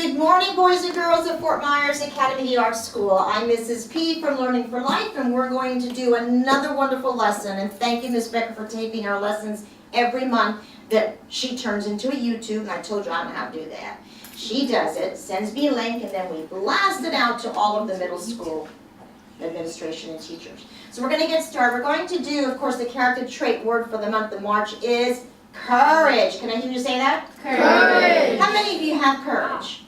Good morning, boys and girls of Fort Myers Academy Art School. I'm Mrs. P from Learning for Life, and we're going to do another wonderful lesson. And thank you, Ms. Becker, for taping our lessons every month that she turns into a YouTube, and I told you I don't know how to do that. She does it, sends me a link, and then we blast it out to all of the middle school administration and teachers. So we're going to get started. We're going to do, of course, the character trait word for the month of March is courage. Can I hear you say that? Courage. How many of you have courage?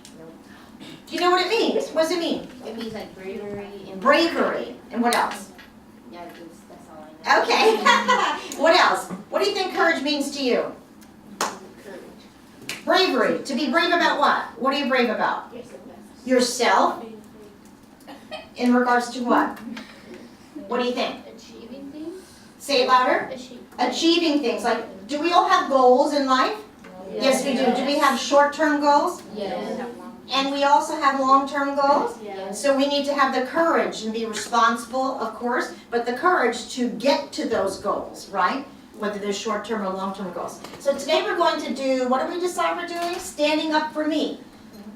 Do you know what it means? What does it mean? It means like bravery. And Bravery. And what else? Yeah, that's all I know. Okay. What else? What do you think courage means to you? Courage. Bravery. To be brave about what? What are you brave about? Yourself. In regards to what? What do you think? Achieving things. Say it louder. Achieving things. Like, do we all have goals in life? Yes, we do. Do we have short-term goals? Yes. And we also have long-term goals? Yes. So we need to have the courage and be responsible, of course, but the courage to get to those goals, right? Whether they're short-term or long-term goals. So today we're going to do, what did we decide we're doing? Standing up for me.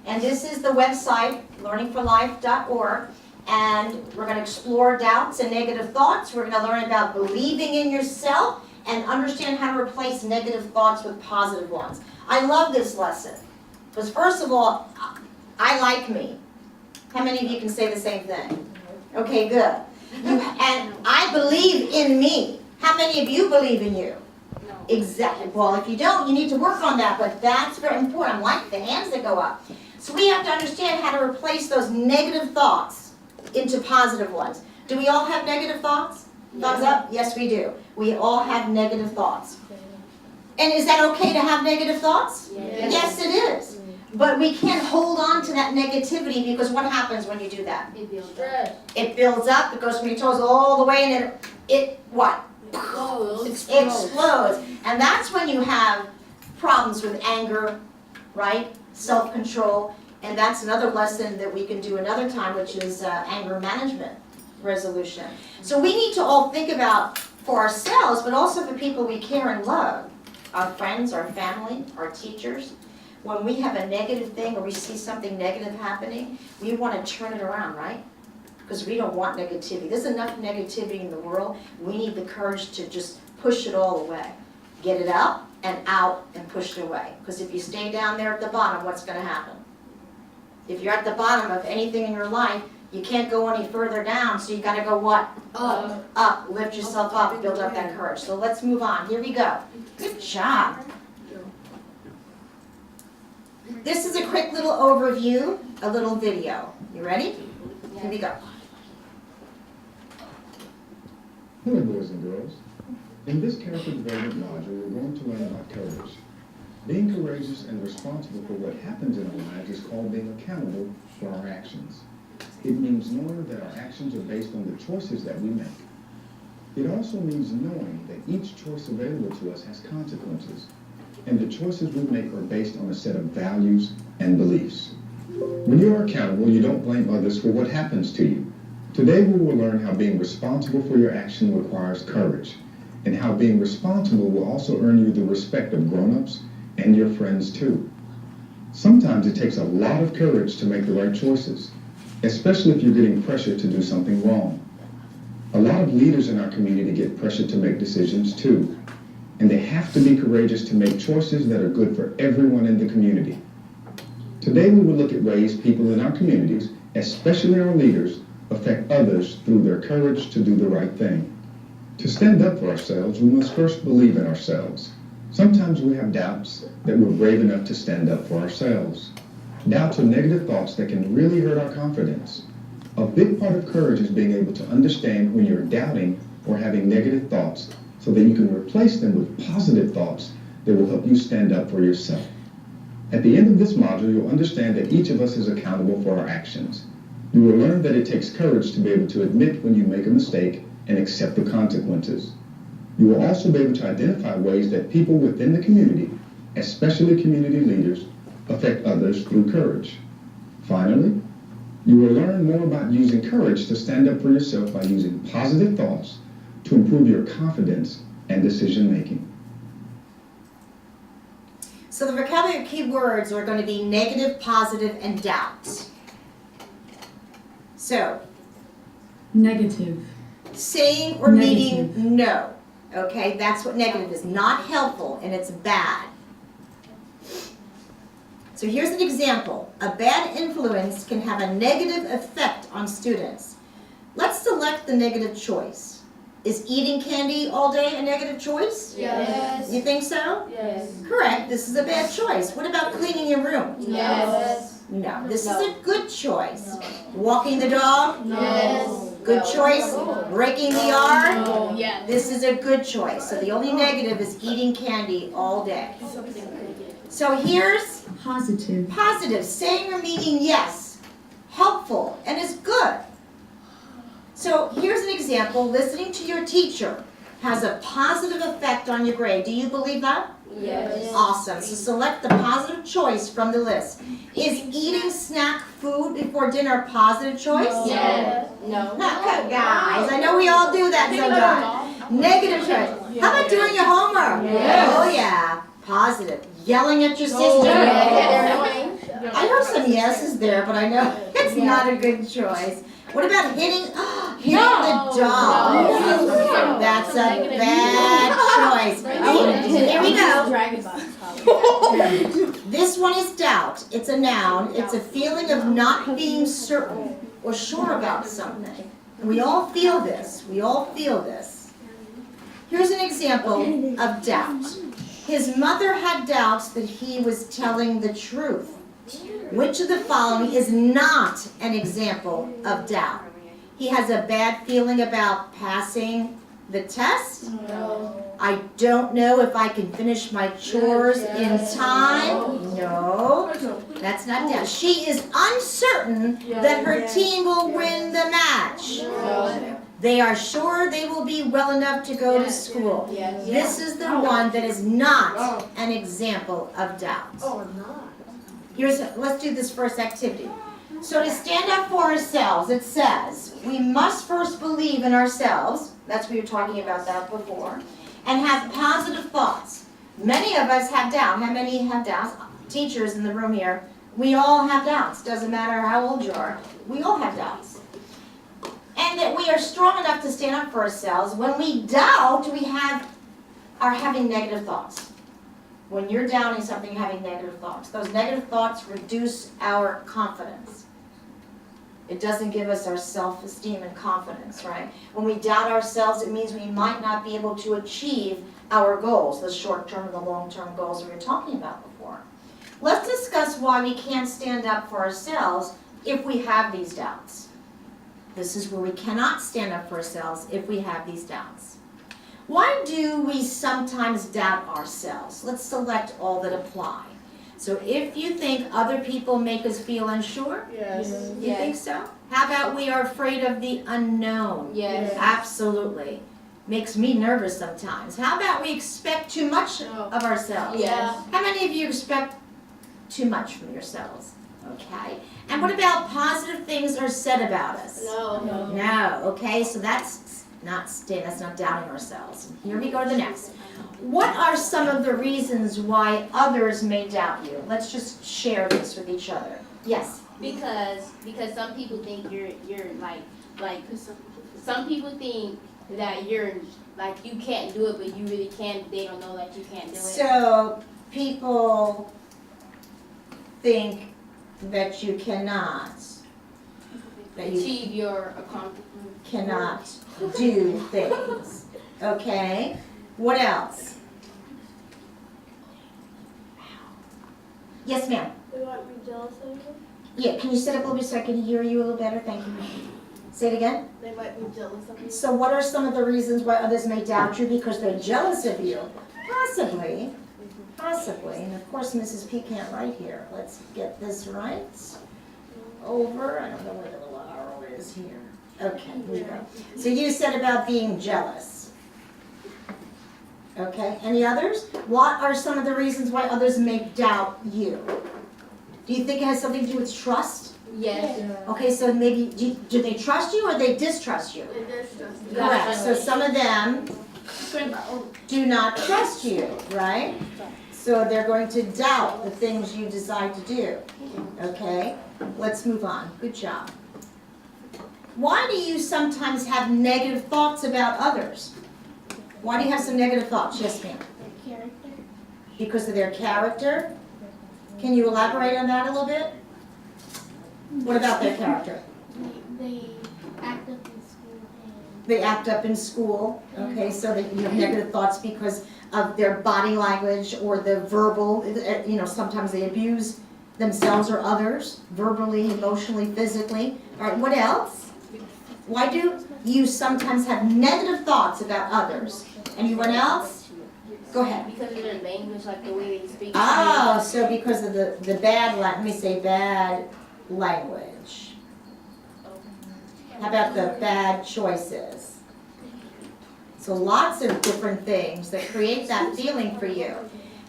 And this is the website, learningforlife.org. And we're going to explore doubts and negative thoughts. We're going to learn about believing in yourself and understand how to replace negative thoughts with positive ones. I love this lesson. Because first of all, I like me. How many of you can say the same thing? Okay, good. And I believe in me. How many of you believe in you? No. Exactly. Well, if you don't, you need to work on that, but that's very important. I like the hands that go up. So we have to understand how to replace those negative thoughts into positive ones. Do we all have negative thoughts? Thumbs up? Yes, we do. We all have negative thoughts. And is that okay to have negative thoughts? Yes. Yes, it is. But we can't hold on to that negativity because what happens when you do that? It builds up. It builds up, it goes from your toes all the way, and then it what? Explodes. And that's when you have problems with anger, right? Self-control. And that's another lesson that we can do another time, which is anger management resolution. So we need to all think about for ourselves, but also for people we care and love. Our friends, our family, our teachers. When we have a negative thing or we see something negative happening, we want to turn it around, right? Because we don't want negativity. There's enough negativity in the world. We need the courage to just push it all away. Get it up and out and push it away. Because if you stay down there at the bottom, what's going to happen? If you're at the bottom of anything in your life, you can't go any further down, so you got to go what? Up. Up. Lift yourself up. Build up that courage. So let's move on. Here we go. Good job. This is a quick little overview, a little video. You ready? Here we go. Hello, boys and girls. In this character development module, we're going to learn about courage. Being courageous and responsible for what happens in our lives is called being accountable for our actions. It means knowing that our actions are based on the choices that we make. It also means knowing that each choice available to us has consequences, and the choices we make are based on a set of values and beliefs. When you are accountable, you don't blame others for what happens to you. Today we will learn how being responsible for your action requires courage, and how being responsible will also earn you the respect of grown-ups and your friends too. Sometimes it takes a lot of courage to make the right choices, especially if you're getting pressure to do something wrong. A lot of leaders in our community get pressure to make decisions too, and they have to be courageous to make choices that are good for everyone in the community. Today we will look at ways people in our communities, especially our leaders, affect others through their courage to do the right thing. To stand up for ourselves, we must first believe in ourselves. Sometimes we have doubts that we're brave enough to stand up for ourselves. Doubts are negative thoughts that can really hurt our confidence. A big part of courage is being able to understand when you're doubting or having negative thoughts so that you can replace them with positive thoughts that will help you stand up for yourself. At the end of this module, you'll understand that each of us is accountable for our actions. You will learn that it takes courage to be able to admit when you make a mistake and accept the consequences. You will also be able to identify ways that people within the community, especially community leaders, affect others through courage. Finally, you will learn more about using courage to stand up for yourself by using positive thoughts to improve your confidence and decision making. So the vocabulary key words are going to be negative, positive, and doubt. So, Negative. saying or meaning no. Okay, that's what negative is. Not helpful, and it's bad. So here's an example. A bad influence can have a negative effect on students. Let's select the negative choice. Is eating candy all day a negative choice? Yes. You think so? Yes. Correct, this is a bad choice. What about cleaning your room? Yes. No, this is a good choice. Walking the dog? Yes. Good choice. Breaking the yard? No. Yes. This is a good choice. So the only negative is eating candy all day. So here's Positive. positive, saying or meaning yes, helpful, and is good. So here's an example. Listening to your teacher has a positive effect on your grade. Do you believe that? Yes. Awesome. So select the positive choice from the list. Is eating snack food before dinner a positive choice? Yes. No. Guys, I know we all do that sometimes. Negative choice. How about doing your homework? Yes. Oh yeah. Positive. Yelling at your sister? Yes. I know some yeses there, but I know it's not a good choice. What about hitting the dog? No. That's a bad choice. Here we go. This one is doubt. It's a noun. It's a feeling of not being certain or sure about something. And we all feel this. We all feel this. Here's an example of doubt. His mother had doubts that he was telling the truth. Which of the following is not an example of doubt? He has a bad feeling about passing the test. No. I don't know if I can finish my chores in time. No, that's not doubt. She is uncertain that her team will win the match. No. They are sure they will be well enough to go to school. Yes. This is the one that is not an example of doubt. Let's do this first activity. So to stand up for ourselves, it says, we must first believe in ourselves, that's we were talking about that before, and have positive thoughts. Many of us have doubt. How many have doubts? Teachers in the room here, we all have doubts. Doesn't matter how old you are, we all have doubts. And that we are strong enough to stand up for ourselves. When we doubt, we are having negative thoughts. When you're doubting something, you're having negative thoughts. Those negative thoughts reduce our confidence. It doesn't give us our self-esteem and confidence, right? When we doubt ourselves, it means we might not be able to achieve our goals, the short-term and the long-term goals we were talking about before. Let's discuss why we can't stand up for ourselves if we have these doubts. This is where we cannot stand up for ourselves if we have these doubts. Why do we sometimes doubt ourselves? Let's select all that apply. So if you think other people make us feel unsure, Yes. you think so? How about we are afraid of the unknown? Yes. Absolutely. Makes me nervous sometimes. How about we expect too much of ourselves? Yes. How many of you expect too much from yourselves? Okay. And what about positive things are said about us? No. No, okay, so that's not doubting ourselves. Here we go to the next. What are some of the reasons why others may doubt you? Let's just share this with each other. Yes? Because some people think you're like some people think that you're like you can't do it, but you really can. They don't know that you can't do it. So people think that you cannot, that you Achieve your accomplishment. cannot do things. Okay? What else? Yes, ma'am. They might be jealous of you. Yeah, can you sit up a little bit so I can hear you a little better? Thank you. Say it again. They might be jealous of you. So what are some of the reasons why others may doubt you? Because they're jealous of you? Possibly. Possibly. And of course, Mrs. P can't write here. Let's get this right. Over. I don't know where the little arrow is here. Okay, here we go. So you said about being jealous. Okay, any others? What are some of the reasons why others may doubt you? Do you think it has something to do with trust? Yes. Okay, so maybe, do they trust you or they distrust you? They distrust you. Correct, so some of them do not trust you, right? So they're going to doubt the things you decide to do. Okay, let's move on. Good job. Why do you sometimes have negative thoughts about others? Why do you have some negative thoughts? Yes, ma'am. Their character. Because of their character? Can you elaborate on that a little bit? What about their character? They act up in school and They act up in school, okay, so that you have negative thoughts because of their body language or the verbal, sometimes they abuse themselves or others, verbally, emotionally, physically. All right, what else? Why do you sometimes have negative thoughts about others? Anyone else? Go ahead. Because of their language, like the way they speak. Oh, so because of the bad, let me say bad language. How about the bad choices? So lots of different things that create that feeling for you.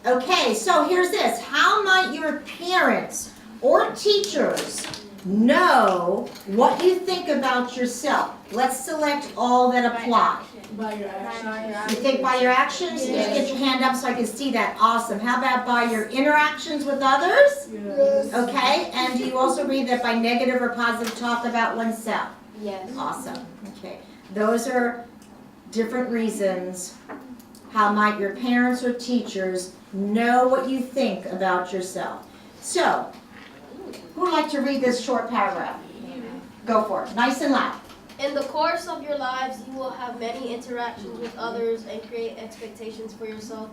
Okay, so here's this. How might your parents or teachers know what you think about yourself? Let's select all that apply. by your actions. You think by your actions? Just get your hand up so I can see that. Awesome. How about by your interactions with others? Yes. Okay, and do you also read that by negative or positive talk about oneself? Yes. Awesome. Okay, those are different reasons how might your parents or teachers know what you think about yourself. So, who would like to read this short paragraph? Go for it. Nice and loud. In the course of your lives, you will have many interactions with others and create expectations for yourself.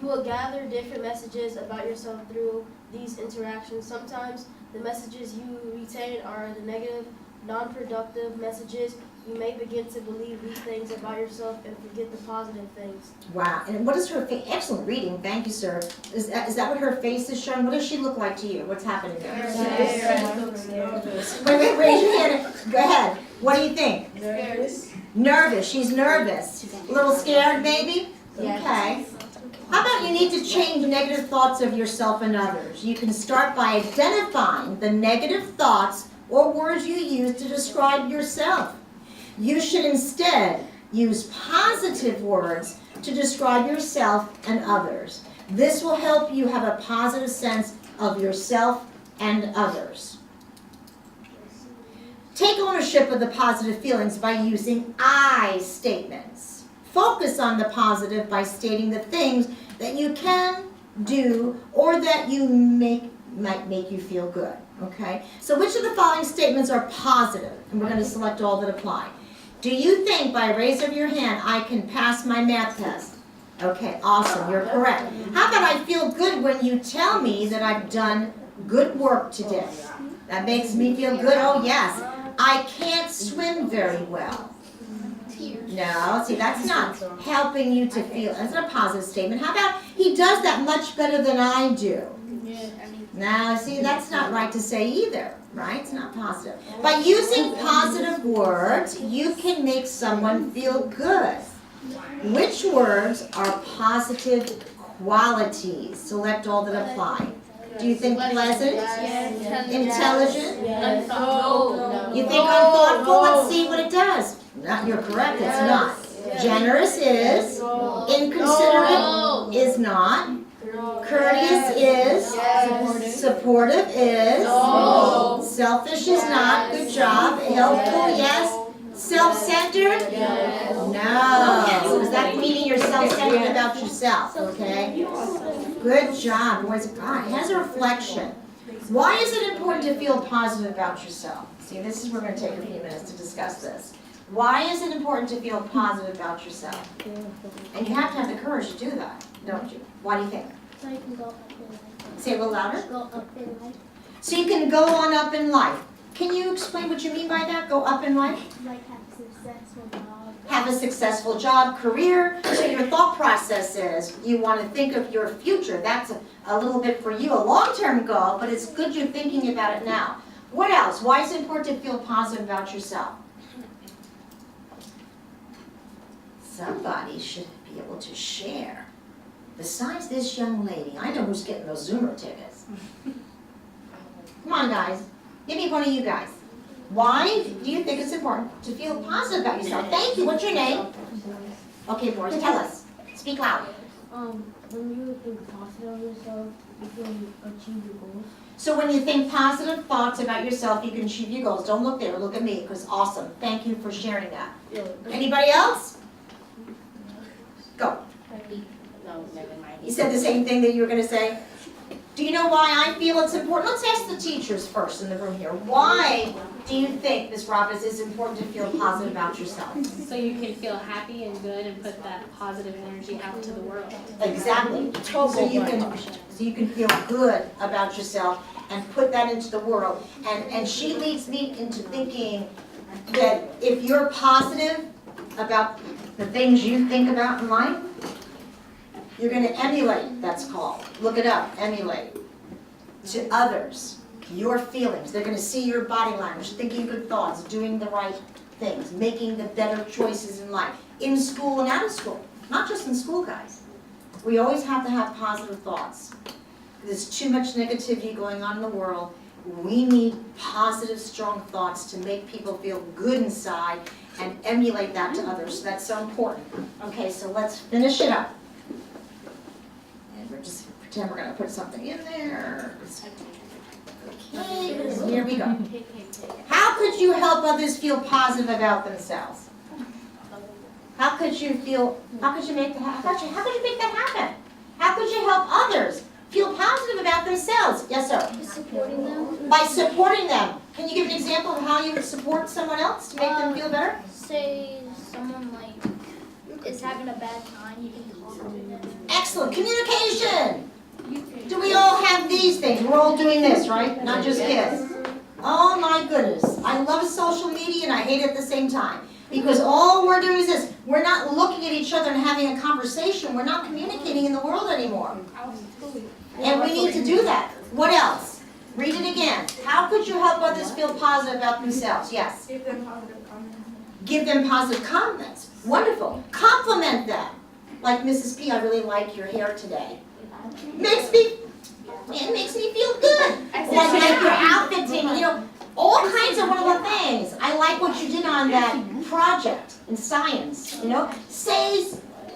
You will gather different messages about yourself through these interactions. Sometimes the messages you retain are the negative, non-productive messages. You may begin to believe these things about yourself and forget the positive things. Wow, and what is her face? Excellent reading, thank you, sir. Is that what her face is showing? What does she look like to you? What's happening there? Wait, raise your hand. Go ahead. What do you think? Nervous. Nervous, she's nervous. A little scared, maybe? Yes. Okay. How about you need to change negative thoughts of yourself and others? You can start by identifying the negative thoughts or words you use to describe yourself. You should instead use positive words to describe yourself and others. This will help you have a positive sense of yourself and others. Take ownership of the positive feelings by using I statements. Focus on the positive by stating the things that you can do or that might make you feel good. Okay? So which of the following statements are positive? And we're going to select all that apply. Do you think, by a raise of your hand, I can pass my math test? Okay, awesome, you're correct. How about I feel good when you tell me that I've done good work today? That makes me feel good, oh yes. I can't swim very well. No, see, that's not helping you to feel, that's not a positive statement. How about, he does that much better than I do? Now, see, that's not right to say either, right? It's not positive. By using positive words, you can make someone feel good. Which words are positive qualities? Select all that apply. Do you think pleasant? Intelligent? No. You think unthoughtful? Let's see what it does. You're correct, it's not. Generous is. Inconsiderate is not. Courteous is. Supportive is. Selfish is not. Good job. Helpful, yes. Self-centered? No. Is that meaning you're self-centered about yourself, okay? Good job, boys. God, it has a reflection. Why is it important to feel positive about yourself? See, this is, we're going to take a few minutes to discuss this. Why is it important to feel positive about yourself? And you have to have the courage to do that, don't you? Why do you think? So you can go up in life. Say it a little louder. Go up in life. So you can go on up in life. Can you explain what you mean by that? Go up in life? Like have a successful job. Have a successful job, career. So your thought process is you want to think of your future. That's a little bit for you, a long-term goal, but it's good you're thinking about it now. What else? Why is it important to feel positive about yourself? Somebody should be able to share. Besides this young lady, I know who's getting those Zoomer tickets. Come on, guys. Give me one of you guys. Why do you think it's important to feel positive about yourself? Thank you. What's your name? Okay, Boris, tell us. Speak loud. When you think positive of yourself, you can achieve your goals. So when you think positive thoughts about yourself, you can achieve your goals. Don't look there, look at me, because awesome. Thank you for sharing that. Anybody else? Go. No, never mind. You said the same thing that you were gonna say? Do you know why I feel it's important? Let's ask the teachers first in the room here. Why do you think, Ms. Roberts, it's important to feel positive about yourself? So you can feel happy and good and put that positive energy out to the world. Exactly. So you can feel good about yourself and put that into the world. And she leads me into thinking that if you're positive about the things you think about in life, you're going to emulate, that's called. Look it up, emulate. To others, your feelings. They're going to see your body language, thinking good thoughts, doing the right things, making the better choices in life. In school and out of school. Not just in school, guys. We always have to have positive thoughts. There's too much negativity going on in the world. We need positive, strong thoughts to make people feel good inside and emulate that to others. That's so important. Okay, so let's finish it up. And we're just pretend we're going to put something in there. Okay, here we go. How could you help others feel positive about themselves? How could you make that happen? How could you help others feel positive about themselves? Yes, sir. Supporting them. By supporting them. Can you give an example of how you would support someone else to make them feel better? Say someone like is having a bad time, you can talk to them. Excellent. Communication. Do we all have these things? We're all doing this, right? Not just kids. Oh my goodness. I love social media and I hate it at the same time. Because all we're doing is this. We're not looking at each other and having a conversation. We're not communicating in the world anymore. And we need to do that. What else? Read it again. How could you help others feel positive about themselves? Yes. Give them positive comments. Give them positive comments. Wonderful. Compliment them. Like Mrs. P, I really like your hair today. It makes me feel good. Like your outfit, you know, all kinds of wonderful things. I like what you did on that project in science, you know. Say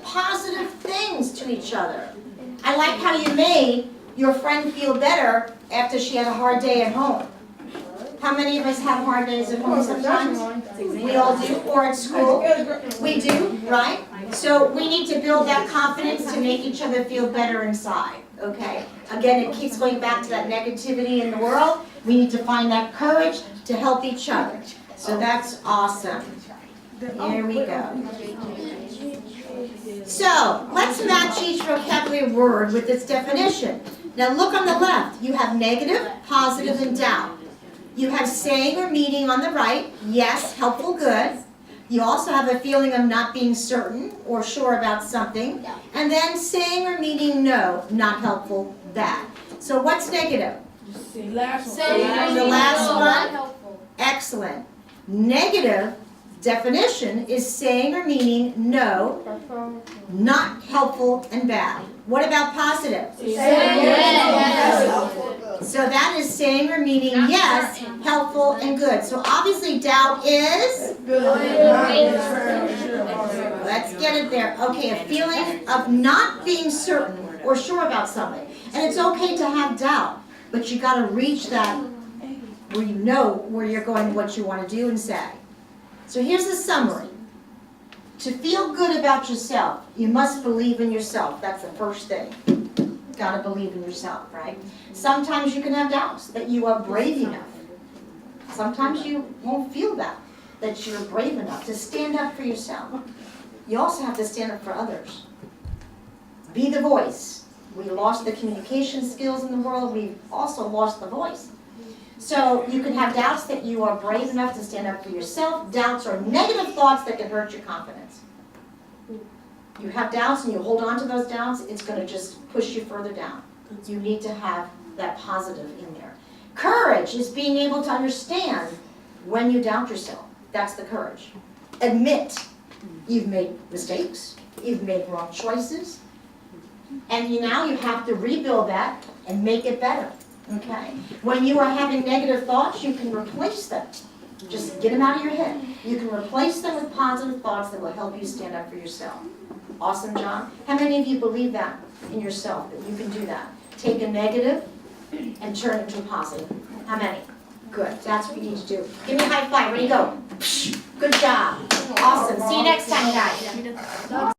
positive things to each other. I like how you made your friend feel better after she had a hard day at home. How many of us have hard days at home sometimes? We all do, or at school. We do, right? So we need to build that confidence to make each other feel better inside, okay? Again, it keeps going back to that negativity in the world. We need to find that courage to help each other. So that's awesome. Here we go. So, let's match each vocabulary word with its definition. Now look on the left. You have negative, positive, and doubt. You have saying or meaning on the right. Yes, helpful, good. You also have a feeling of not being certain or sure about something. And then saying or meaning no, not helpful, bad. So what's negative? The last The last Not one? helpful. Excellent. Negative definition is saying or meaning no, not helpful, and bad. What about positive? So that is saying or meaning yes, helpful, and good. So obviously doubt is? Let's get it there. Okay, a feeling of not being certain or sure about something. And it's okay to have doubt, but you got to reach that where you know where you're going, what you want to do and say. So here's the summary. To feel good about yourself, you must believe in yourself. That's the first thing. Got to believe in yourself, right? Sometimes you can have doubts that you are brave enough. Sometimes you won't feel that you're brave enough to stand up for yourself. You also have to stand up for others. Be the voice. We lost the communication skills in the world. We've also lost the voice. So you can have doubts that you are brave enough to stand up for yourself. Doubts are negative thoughts that can hurt your confidence. You have doubts and you hold on to those doubts, it's going to just push you further down. You need to have that positive in there. Courage is being able to understand when you doubt yourself. That's the courage. Admit you've made mistakes, you've made wrong choices, and now you have to rebuild that and make it better. Okay? When you are having negative thoughts, you can replace them. Just get them out of your head. You can replace them with positive thoughts that will help you stand up for yourself. Awesome job. How many of you believe that in yourself, that you can do that? Take a negative and turn it to a positive. How many? Good, that's what you need to do. Give me a high five, ready, go. Good job. Awesome, see you next time, guys.